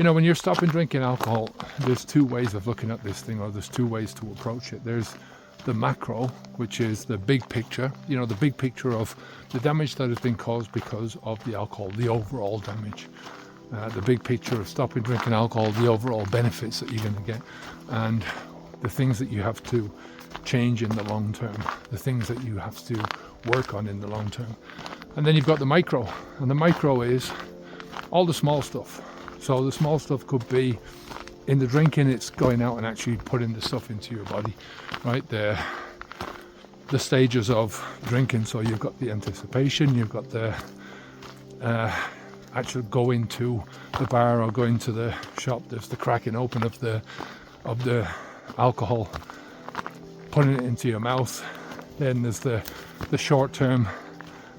When you're stopping drinking alcohol, there's two ways of looking at this thing, or there's two ways to approach it. There's the macro, which is the big picture, the big picture of the damage that has been caused because of the alcohol, the overall damage. The big picture of stopping drinking alcohol, the overall benefits that you're going to get, and the things that you have to change in the long term, the things that you have to work on in the long term. And then you've got the micro, and the micro is all the small stuff. So the small stuff could be, in the drinking, it's going out and actually putting the stuff into your body, right? The stages of drinking. So you've got the anticipation, you've got the actual going to the bar or going to the shop. There's the cracking open of the alcohol, putting it into your mouth. Then there's the short-term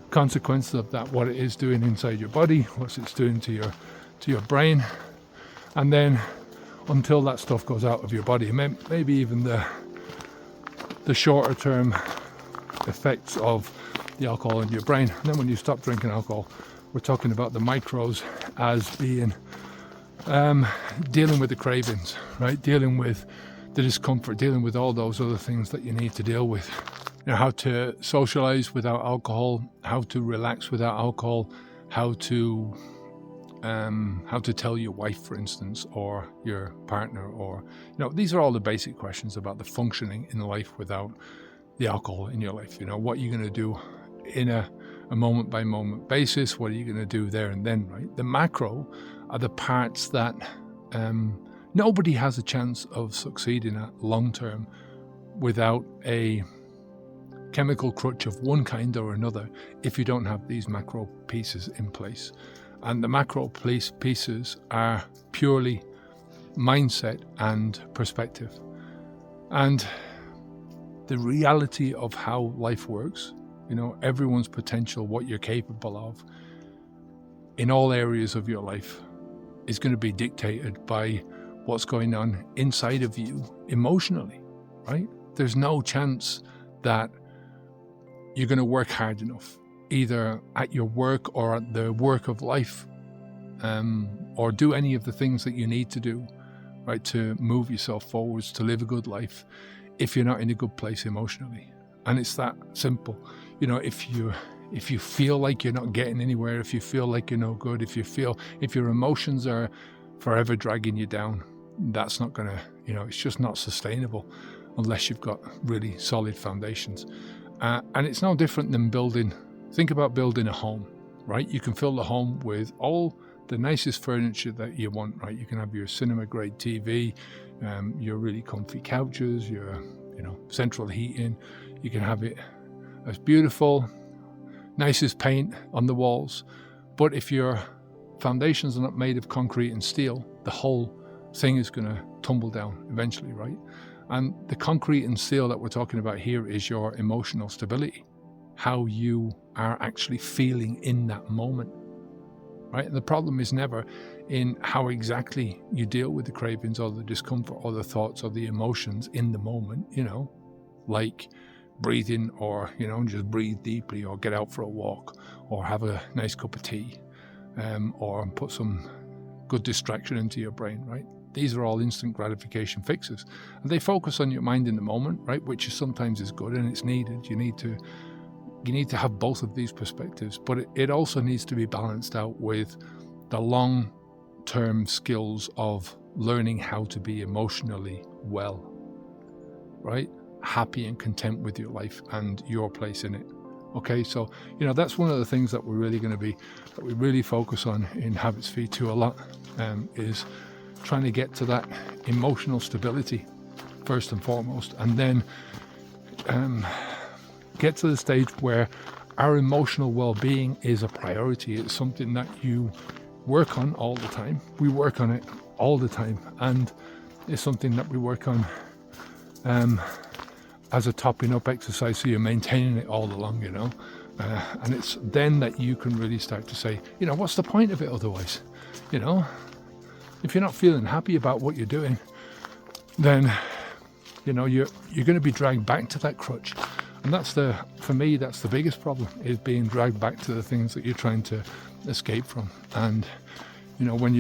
consequences of that, what it is doing inside your body, what it's doing to your brain, and then until that stuff goes out of your body, maybe even the shorter term effects of the alcohol in your brain. And then when you stop drinking alcohol, we're talking about the micros as being dealing with the cravings, right? Dealing with the discomfort, dealing with all those other things that you need to deal with. How to socialize without alcohol, how to relax without alcohol, how to tell your wife, for instance, or your partner, or these are all the basic questions about the functioning in life without the alcohol in your life. What you're going to do in a moment by moment basis. What are you going to do there and then, right? The macro are the parts that nobody has a chance of succeeding at long term without a chemical crutch of one kind or another if you don't have these macro pieces in place. And the macro pieces are purely mindset and perspective. And the reality of how life works, everyone's potential, what you're capable of in all areas of your life is going to be dictated by what's going on inside of you emotionally, right? There's no chance that you're going to work hard enough, either at your work or at the work of life, or do any of the things that you need to do, right, to move yourself forwards, to live a good life, if you're not in a good place emotionally. And it's that simple. If you feel like you're not getting anywhere, if you feel like you're no good, if your emotions are forever dragging you down, that's not going to, it's just not sustainable unless you've got really solid foundations. And it's no different than think about building a home, right? You can fill the home with all the nicest furniture that you want, right? You can have your cinema grade TV, your really comfy couches, your, central heating. You can have it as beautiful, nicest paint on the walls. But if your foundations are not made of concrete and steel, the whole thing is going to tumble down eventually, right? And the concrete and steel that we're talking about here is your emotional stability, how you are actually feeling in that moment, right? And the problem is never in how exactly you deal with the cravings or the discomfort or the thoughts or the emotions in the moment, like breathing or, just breathe deeply or get out for a walk or have a nice cup of tea, or put some good distraction into your brain, right? These are all instant gratification fixes, and they focus on your mind in the moment, right? Which is sometimes is good and it's needed. You need to have both of these perspectives, but it also needs to be balanced out with the long-term skills of learning how to be emotionally well, right? Happy and content with your life and your place in it. Okay, so that's one of the things that we're really going to be, that we really focus on in Habits V2 a lot, is trying to get to that emotional stability first and foremost, and then get to the stage where our emotional well-being is a priority. It's something that you work on all the time. We work on it all the time, and it's something that we work on as a topping up exercise, so you're maintaining it all along, and it's then that you can really start to say, what's the point of it otherwise? If you're not feeling happy about what you're doing, then you're going to be dragged back to that crutch. And for me, that's the biggest problem, is being dragged back to the things that you're trying to escape from. And when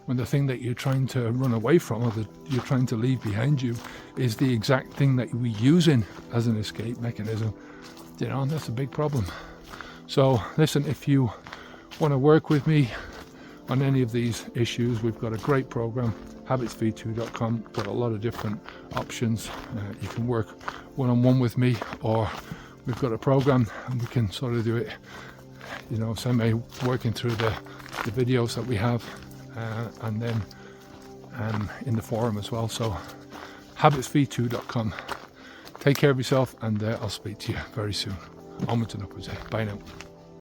when the thing that you're trying to run away from, or that you're trying to leave behind you, is the exact thing that we're using as an escape mechanism. You know, and that's a big problem. So listen, if you want to work with me on any of these issues, we've got a great program, habitsv2.com. Got a lot of different options. You can work one-on-one with me, or we've got a program and we can sort of do it, you know, semi working through the videos that we have, and then in the forum as well. So habitsv2.com. Take care of yourself, and I'll speak to you very soon. Onwards and upwards. Bye now.